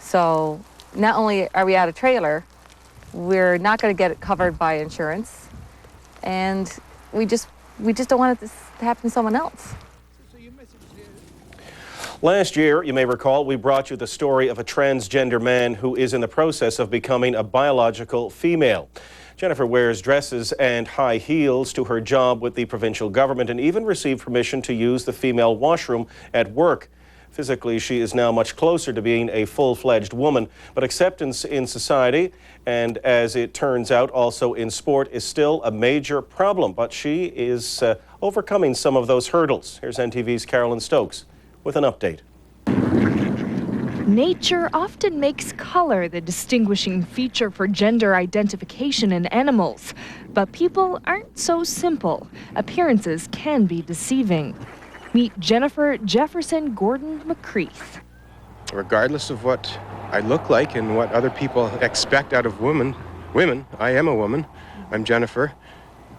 So not only are we out of trailer, we're not going to get it covered by insurance, and we just don't want it to happen to someone else. Last year, you may recall, we brought you the story of a transgender man who is in the process of becoming a biological female. Jennifer wears dresses and high heels to her job with the provincial government and even received permission to use the female washroom at work. Physically, she is now much closer to being a full-fledged woman, but acceptance in society, and as it turns out, also in sport, is still a major problem. But she is overcoming some of those hurdles. Here's NTV's Carolyn Stokes with an update. Nature often makes color the distinguishing feature for gender identification in animals. But people aren't so simple. Appearances can be deceiving. Meet Jennifer Jefferson Gordon McCreath. Regardless of what I look like and what other people expect out of women, I am a woman. I'm Jennifer.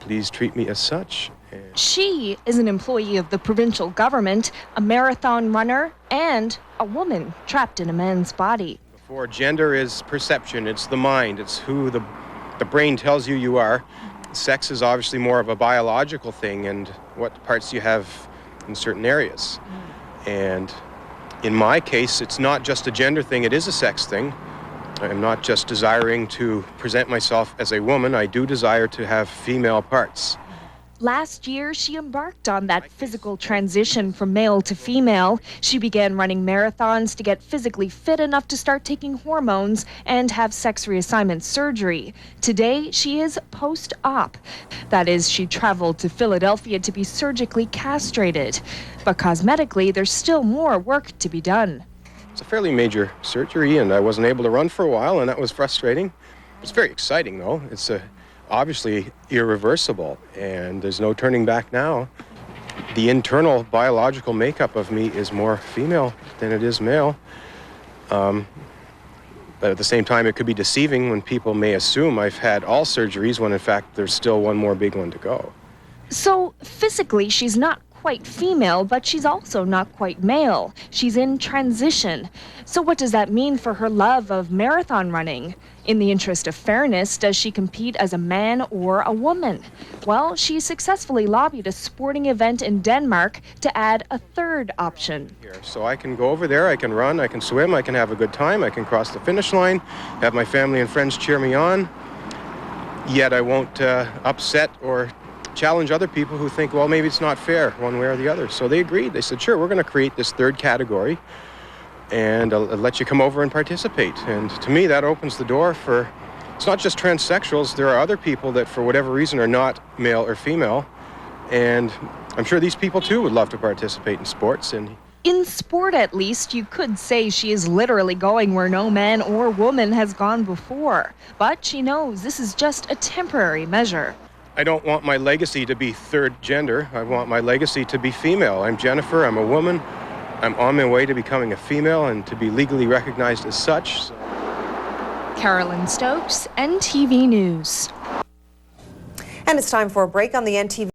Please treat me as such. She is an employee of the provincial government, a marathon runner, and a woman trapped in a man's body. Before gender is perception, it's the mind, it's who the brain tells you are. Sex is obviously more of a biological thing and what parts you have in certain areas. And in my case, it's not just a gender thing, it is a sex thing. I'm not just desiring to present myself as a woman, I do desire to have female parts. Last year, she embarked on that physical transition from male to female. She began running marathons to get physically fit enough to start taking hormones and have sex reassignment surgery. Today, she is post-op. That is, she traveled to Philadelphia to be surgically castrated. But cosmetically, there's still more work to be done. It's a fairly major surgery, and I wasn't able to run for a while, and that was frustrating. It's very exciting, though. It's obviously irreversible, and there's no turning back now. The internal biological makeup of me is more female than it is male. But at the same time, it could be deceiving when people may assume I've had all surgeries when in fact there's still one more big one to go. So physically, she's not quite female, but she's also not quite male. She's in transition. So what does that mean for her love of marathon running? In the interest of fairness, does she compete as a man or a woman? Well, she successfully lobbied a sporting event in Denmark to add a third option. So I can go over there, I can run, I can swim, I can have a good time, I can cross the finish line, have my family and friends cheer me on, yet I won't upset or challenge other people who think, well, maybe it's not fair one way or the other. So they agreed. They said, sure, we're going to create this third category and I'll let you come over and participate. And to me, that opens the door for, it's not just transsexuals, there are other people that for whatever reason are not male or female. And I'm sure these people too would love to participate in sports. And in sport, at least, you could say she is literally going where no man or woman has gone before. But she knows this is just a temporary measure. I don't want my legacy to be third gender. I want my legacy to be female. I'm Jennifer, I'm a woman. I'm on my way to becoming a female and to be legally recognized as such. Carolyn Stokes, NTV News. And it's time for a break on the NTV.